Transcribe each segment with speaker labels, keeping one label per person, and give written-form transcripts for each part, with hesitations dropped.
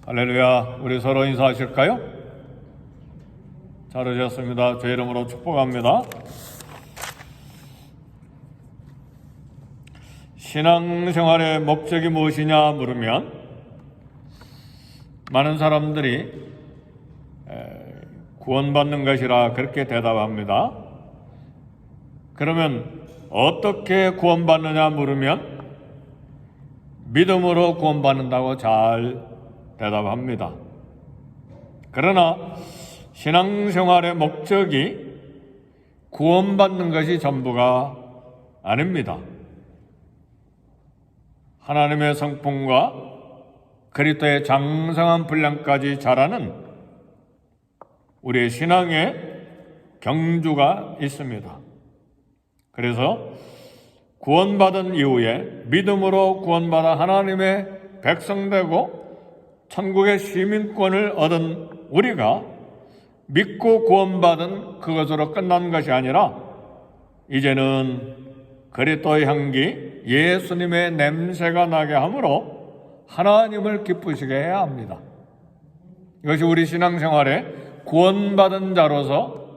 Speaker 1: 할렐루야. 우리 서로 인사하실까요? 잘 오셨습니다. 제 이름으로 축복합니다. 신앙생활의 목적이 무엇이냐 물으면 많은 사람들이 구원받는 것이라 그렇게 대답합니다. 그러면 어떻게 구원받느냐 물으면 믿음으로 구원받는다고 잘 대답합니다. 그러나 신앙생활의 목적이 구원받는 것이 전부가 아닙니다. 하나님의 성품과 그리스도의 장성한 분량까지 자라는 우리의 신앙의 경주가 있습니다. 그래서 구원받은 이후에 믿음으로 구원받아 하나님의 백성되고 천국의 시민권을 얻은 우리가 믿고 구원받은 그것으로 끝난 것이 아니라 이제는 그리스도의 향기, 예수님의 냄새가 나게 함으로 하나님을 기쁘시게 해야 합니다. 이것이 우리 신앙생활에 구원받은 자로서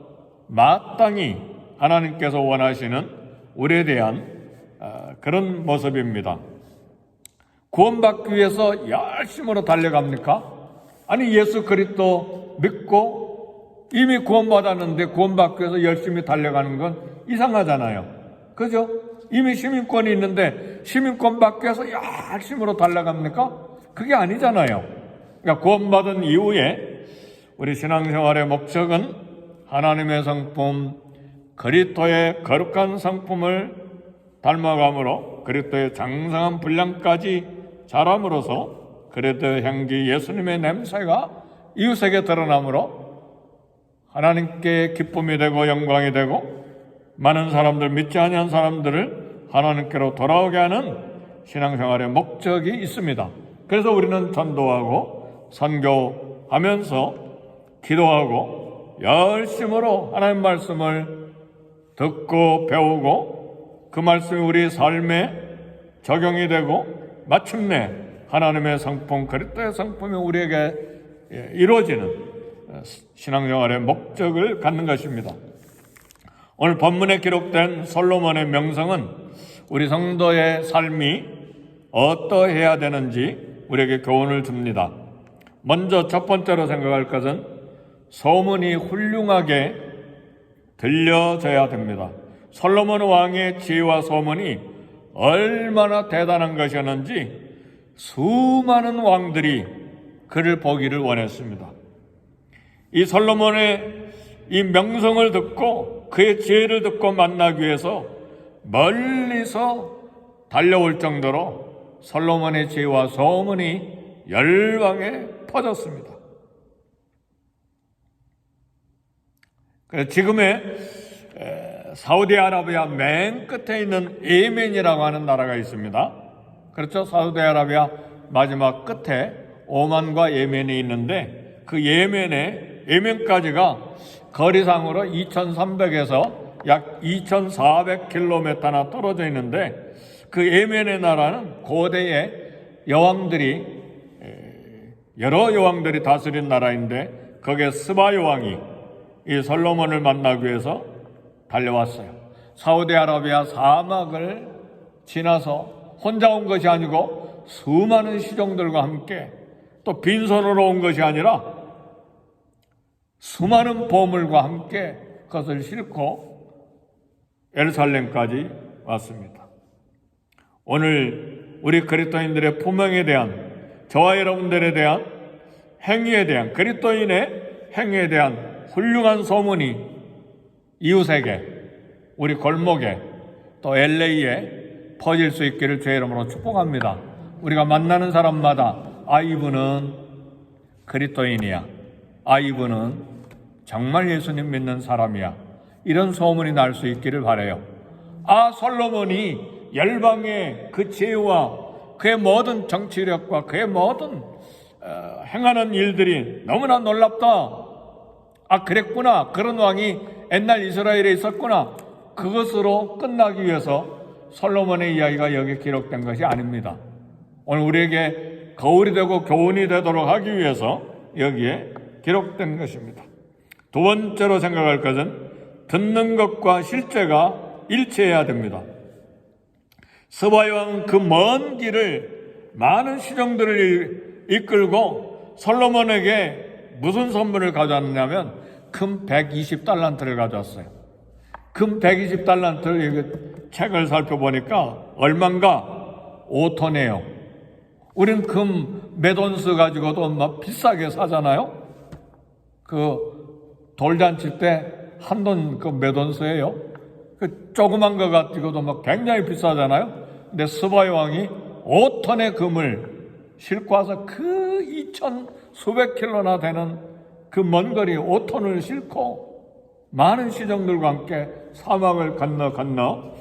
Speaker 1: 마땅히 하나님께서 원하시는 우리에 대한 그런 모습입니다. 구원받기 위해서 열심으로 달려갑니까? 아니, 예수 그리스도 믿고 이미 구원받았는데 구원받기 위해서 열심히 달려가는 건 이상하잖아요. 그죠? 이미 시민권이 있는데 시민권 받기 위해서 열심으로 달려갑니까? 그게 아니잖아요. 그러니까 구원받은 이후에 우리 신앙생활의 목적은 하나님의 성품, 그리스도의 거룩한 성품을 닮아감으로 그리스도의 장성한 분량까지 자람으로써 그리스도의 향기, 예수님의 냄새가 이웃에게 드러나므로 하나님께 기쁨이 되고 영광이 되고 많은 사람들, 믿지 아니한 사람들을 하나님께로 돌아오게 하는 신앙생활의 목적이 있습니다. 그래서 우리는 전도하고 선교하면서 기도하고 열심으로 하나님 말씀을 듣고 배우고 그 말씀이 우리 삶에 적용이 되고 마침내 하나님의 성품, 그리스도의 성품이 우리에게 이루어지는 신앙생활의 목적을 갖는 것입니다. 오늘 본문에 기록된 솔로몬의 명성은 우리 성도의 삶이 어떠해야 되는지 우리에게 교훈을 줍니다. 먼저 첫 번째로 생각할 것은 소문이 훌륭하게 들려져야 됩니다. 솔로몬 왕의 지혜와 소문이 얼마나 대단한 것이었는지 수많은 왕들이 그를 보기를 원했습니다. 이 솔로몬의 이 명성을 듣고 그의 지혜를 듣고 만나기 위해서 멀리서 달려올 정도로 솔로몬의 지혜와 소문이 열방에 퍼졌습니다. 지금의 사우디아라비아 맨 끝에 있는 예멘이라고 하는 나라가 있습니다. 그렇죠? 사우디아라비아 마지막 끝에 오만과 예멘이 있는데 그 예멘까지가 거리상으로 2300에서 약 2400km나 떨어져 있는데 그 예멘의 나라는 고대의 여러 여왕들이 다스린 나라인데 거기에 스바 여왕이 이 솔로몬을 만나기 위해서 달려왔어요. 사우디아라비아 사막을 지나서 혼자 온 것이 아니고 수많은 시종들과 함께 또 빈손으로 온 것이 아니라 수많은 보물과 함께 그것을 싣고 예루살렘까지 왔습니다. 오늘 우리 그리스도인들의 품행에 대한, 저와 여러분들에 대한 행위에 대한, 그리스도인의 행위에 대한 훌륭한 소문이 이웃에게, 우리 골목에, 또 LA에 퍼질 수 있기를 주의 이름으로 축복합니다. 우리가 만나는 사람마다 이분은 그리스도인이야, 이분은 정말 예수님 믿는 사람이야, 이런 소문이 날 수 있기를 바라요. 솔로몬이 열방의 그 지혜와 그의 모든 정치력과 그의 모든 행하는 일들이 너무나 놀랍다. 그랬구나. 그런 왕이 옛날 이스라엘에 있었구나. 그것으로 끝나기 위해서 솔로몬의 이야기가 여기 기록된 것이 아닙니다. 오늘 우리에게 거울이 되고 교훈이 되도록 하기 위해서 여기에 기록된 것입니다. 두 번째로 생각할 것은 듣는 것과 실제가 일치해야 됩니다. 스바요왕은 그 먼 길을 많은 시종들을 이끌고 솔로몬에게 무슨 선물을 가져왔냐면 금 120달란트를 가져왔어요. 금 120달란트를 책을 살펴보니까 얼마인가? 5톤이에요. 우린 금 몇 온스 가지고도 막 비싸게 사잖아요. 그 돌잔치 때 한 돈 그 몇 온스예요? 그 조그만 거 가지고도 막 굉장히 비싸잖아요. 근데 스바이 왕이 5톤의 금을 싣고 와서 그 2천 수백 킬로나 되는 그 먼 거리 5톤을 싣고 많은 시종들과 함께 사막을 건너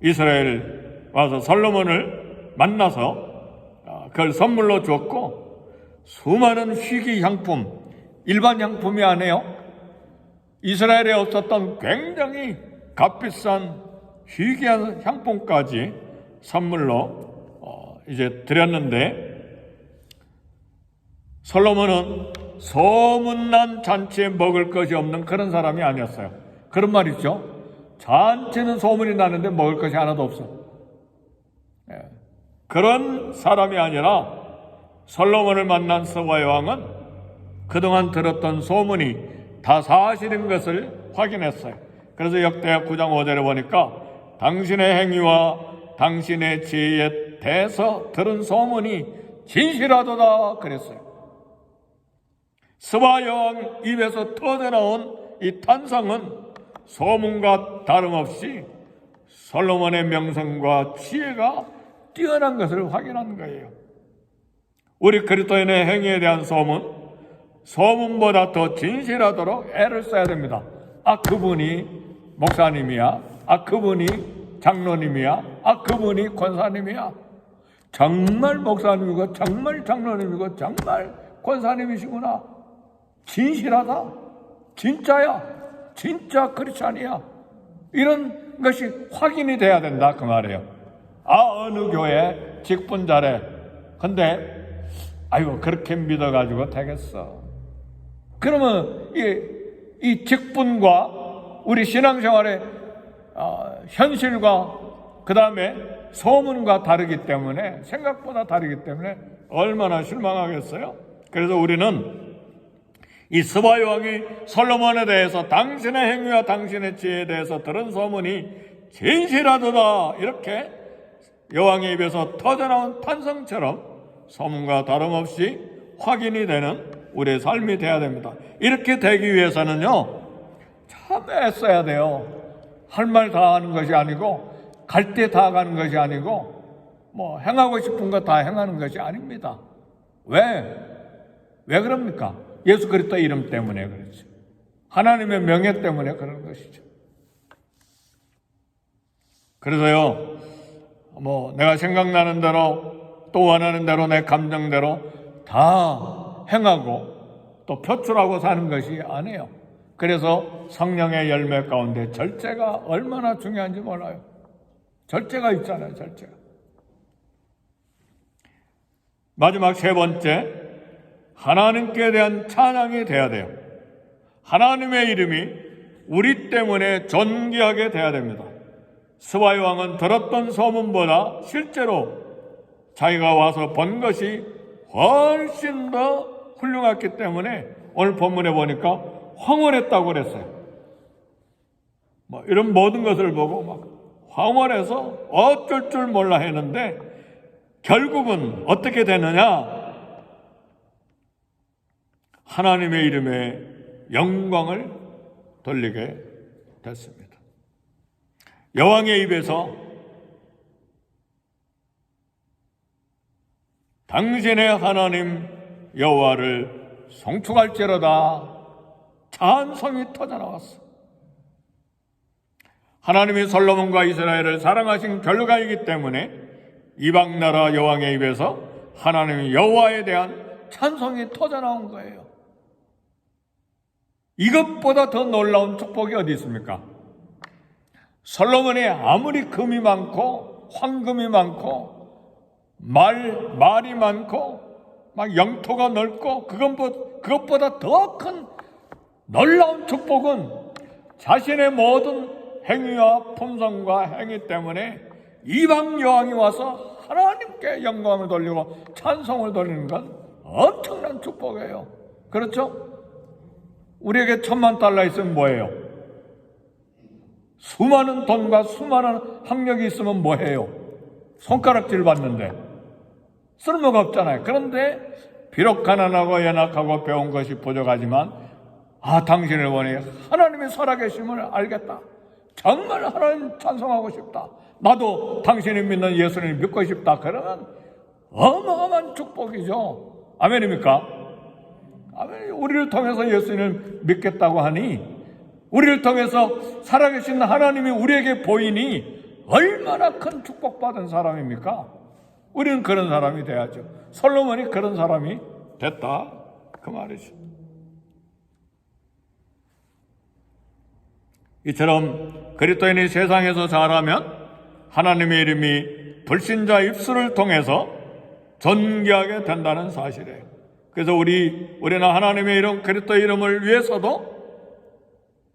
Speaker 1: 이스라엘 와서 솔로몬을 만나서 그걸 선물로 줬고, 수많은 희귀 향품, 일반 향품이 아니에요. 이스라엘에 없었던 굉장히 값비싼 희귀한 향품까지 선물로 이제 드렸는데, 솔로몬은 소문난 잔치에 먹을 것이 없는 그런 사람이 아니었어요. 그런 말 있죠. 잔치는 소문이 나는데 먹을 것이 하나도 없어. 그런 사람이 아니라 솔로몬을 만난 스바이 왕은 그동안 들었던 소문이 다 사실인 것을 확인했어요. 그래서 역대하 9장 5절에 보니까 당신의 행위와 당신의 지혜에 대해서 들은 소문이 진실하도다 그랬어요. 스바이 왕 입에서 터져나온 이 탄성은 소문과 다름없이 솔로몬의 명성과 지혜가 뛰어난 것을 확인한 거예요. 우리 그리스도인의 행위에 대한 소문보다 더 진실하도록 애를 써야 됩니다. 그분이 목사님이야. 그분이 장로님이야. 그분이 권사님이야. 정말 목사님이고 정말 장로님이고 정말 권사님이시구나. 진실하다. 진짜야. 진짜 크리스찬이야. 이런 것이 확인이 돼야 된다 그 말이에요. 어느 교회 직분 잘해. 근데 아이고 그렇게 믿어가지고 되겠어. 그러면 이 직분과 우리 신앙생활의 현실과 그 다음에 소문과 다르기 때문에, 생각보다 다르기 때문에 얼마나 실망하겠어요. 그래서 우리는 이 스바이 왕이 솔로몬에 대해서 당신의 행위와 당신의 지혜에 대해서 들은 소문이 진실하도다, 이렇게 여왕의 입에서 터져나온 탄성처럼 소문과 다름없이 확인이 되는 우리의 삶이 되어야 됩니다. 이렇게 되기 위해서는요, 참 애써야 돼요. 할 말 다 하는 것이 아니고, 갈 때 다 가는 것이 아니고, 행하고 싶은 거 다 행하는 것이 아닙니다. 왜 그럽니까? 예수 그리스도 이름 때문에 그렇죠. 하나님의 명예 때문에 그런 것이죠. 그래서요, 내가 생각나는 대로 또 원하는 대로 내 감정대로 다 행하고 또 표출하고 사는 것이 아니에요. 그래서 성령의 열매 가운데 절제가 얼마나 중요한지 몰라요. 절제가 있잖아요, 절제가. 마지막 세 번째, 하나님께 대한 찬양이 돼야 돼요. 하나님의 이름이 우리 때문에 존귀하게 돼야 됩니다. 스바이 왕은 들었던 소문보다 실제로 자기가 와서 본 것이 훨씬 더 훌륭했기 때문에 오늘 본문에 보니까 황홀했다고 그랬어요. 이런 모든 것을 보고 막 황홀해서 어쩔 줄 몰라 했는데 결국은 어떻게 되느냐? 하나님의 이름에 영광을 돌리게 됐습니다. 여왕의 입에서 당신의 하나님 여호와를 송축할지로다 찬송이 터져나왔어. 하나님이 솔로몬과 이스라엘을 사랑하신 결과이기 때문에 이방 나라 여왕의 입에서 하나님 여호와에 대한 찬송이 터져나온 거예요. 이것보다 더 놀라운 축복이 어디 있습니까? 솔로몬이 아무리 금이 많고 황금이 많고 말이 많고 막 영토가 넓고 그것보다 더 큰 놀라운 축복은 자신의 모든 행위와 품성과 행위 때문에 이방 여왕이 와서 하나님께 영광을 돌리고 찬송을 돌리는 건 엄청난 축복이에요. 그렇죠? 우리에게 $1000,000 있으면 뭐예요? 수많은 돈과 수많은 학력이 있으면 뭐해요? 손가락질 받는데 쓸모가 없잖아요. 그런데 비록 가난하고 연약하고 배운 것이 부족하지만 당신을 보니 하나님의 살아계심을 알겠다. 정말 하나님 찬송하고 싶다. 나도 당신이 믿는 예수님을 믿고 싶다. 그러면 어마어마한 축복이죠. 아멘입니까? 아멘. 우리를 통해서 예수님을 믿겠다고 하니, 우리를 통해서 살아계신 하나님이 우리에게 보이니 얼마나 큰 축복받은 사람입니까? 우리는 그런 사람이 돼야죠. 솔로몬이 그런 사람이 됐다, 그 말이죠. 이처럼 그리스도인이 세상에서 자라면 하나님의 이름이 불신자 입술을 통해서 존귀하게 된다는 사실이에요. 그래서 우리는 하나님의 이름, 그리스도의 이름을 위해서도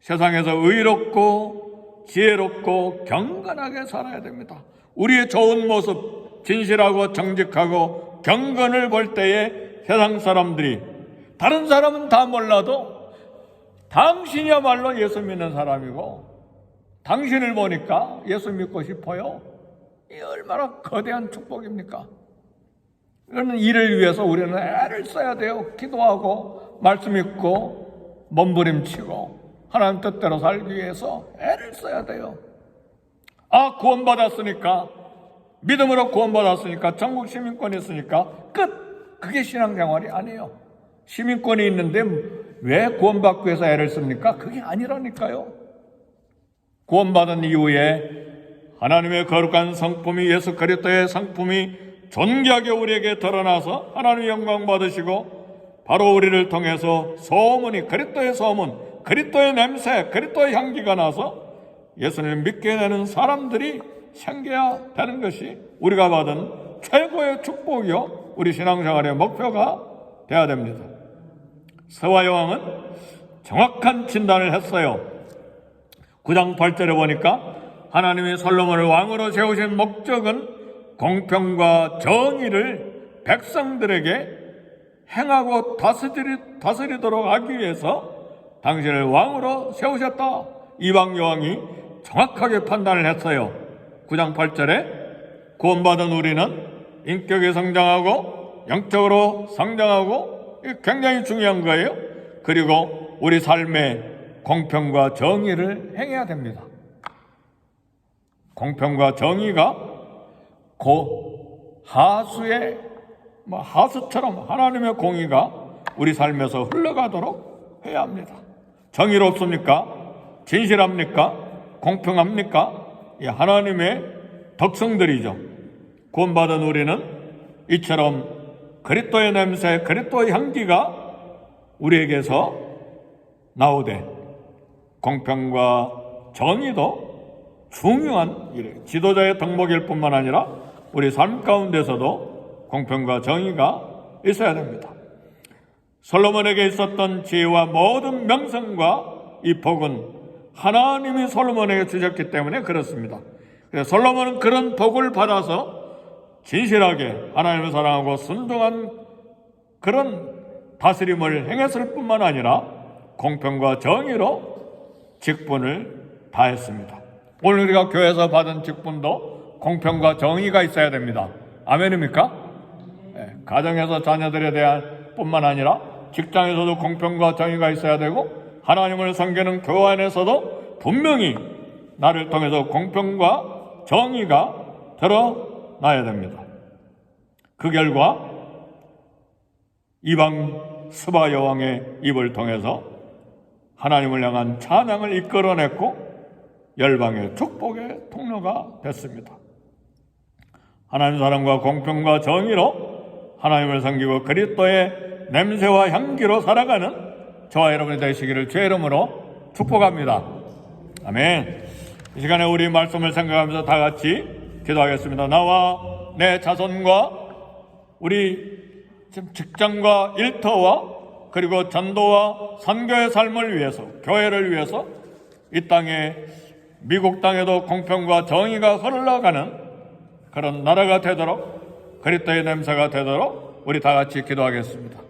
Speaker 1: 세상에서 의롭고 지혜롭고 경건하게 살아야 됩니다. 우리의 좋은 모습, 진실하고 정직하고 경건을 볼 때에 세상 사람들이, 다른 사람은 다 몰라도 당신이야말로 예수 믿는 사람이고 당신을 보니까 예수 믿고 싶어요. 이 얼마나 거대한 축복입니까? 이런 일을 위해서 우리는 애를 써야 돼요. 기도하고 말씀 읽고 몸부림치고 하나님 뜻대로 살기 위해서 애를 써야 돼요. 구원받았으니까, 믿음으로 구원받았으니까, 전국 시민권이 있으니까 끝! 그게 신앙생활이 아니에요. 시민권이 있는데 왜 구원받기 위해서 애를 씁니까? 그게 아니라니까요. 구원받은 이후에 하나님의 거룩한 성품이, 예수 그리스도의 성품이 존귀하게 우리에게 드러나서 하나님의 영광 받으시고, 바로 우리를 통해서 소문이, 그리스도의 소문, 그리스도의 냄새, 그리스도의 향기가 나서 예수님을 믿게 되는 사람들이 생겨야 되는 것이 우리가 받은 최고의 축복이요, 우리 신앙생활의 목표가 되어야 됩니다. 스바 여왕은 정확한 진단을 했어요. 9장 8절에 보니까 하나님이 솔로몬을 왕으로 세우신 목적은 공평과 정의를 백성들에게 행하고 다스리도록 하기 위해서 당신을 왕으로 세우셨다. 이방 여왕이 정확하게 판단을 했어요. 9장 8절에 구원받은 우리는 인격이 성장하고 영적으로 성장하고, 이게 굉장히 중요한 거예요. 그리고 우리 삶에 공평과 정의를 행해야 됩니다. 공평과 정의가 하수의 하수처럼 하나님의 공의가 우리 삶에서 흘러가도록 해야 합니다. 정의롭습니까? 진실합니까? 공평합니까? 이 하나님의 덕성들이죠. 구원받은 우리는 이처럼 그리스도의 냄새, 그리스도의 향기가 우리에게서 나오되, 공평과 정의도 중요한 일이에요. 지도자의 덕목일 뿐만 아니라 우리 삶 가운데서도 공평과 정의가 있어야 됩니다. 솔로몬에게 있었던 지혜와 모든 명성과 이 복은 하나님이 솔로몬에게 주셨기 때문에 그렇습니다. 그래서 솔로몬은 그런 복을 받아서 진실하게 하나님을 사랑하고 순종한 그런 다스림을 행했을 뿐만 아니라 공평과 정의로 직분을 다했습니다. 오늘 우리가 교회에서 받은 직분도 공평과 정의가 있어야 됩니다. 아멘입니까? 네, 가정에서 자녀들에 대한 뿐만 아니라 직장에서도 공평과 정의가 있어야 되고, 하나님을 섬기는 교회 안에서도 분명히 나를 통해서 공평과 정의가 드러나야 됩니다. 그 결과 이방 스바 여왕의 입을 통해서 하나님을 향한 찬양을 이끌어냈고 열방의 축복의 통로가 됐습니다. 하나님 사랑과 공평과 정의로 하나님을 섬기고 그리스도의 냄새와 향기로 살아가는 저와 여러분이 되시기를 주의 이름으로 축복합니다. 아멘. 이 시간에 우리 말씀을 생각하면서 다 같이 기도하겠습니다. 나와 내 자손과 우리 지금 직장과 일터와 그리고 전도와 선교의 삶을 위해서, 교회를 위해서 이 땅에, 미국 땅에도 공평과 정의가 흘러가는 그런 나라가 되도록, 그리스도의 냄새가 되도록 우리 다 같이 기도하겠습니다.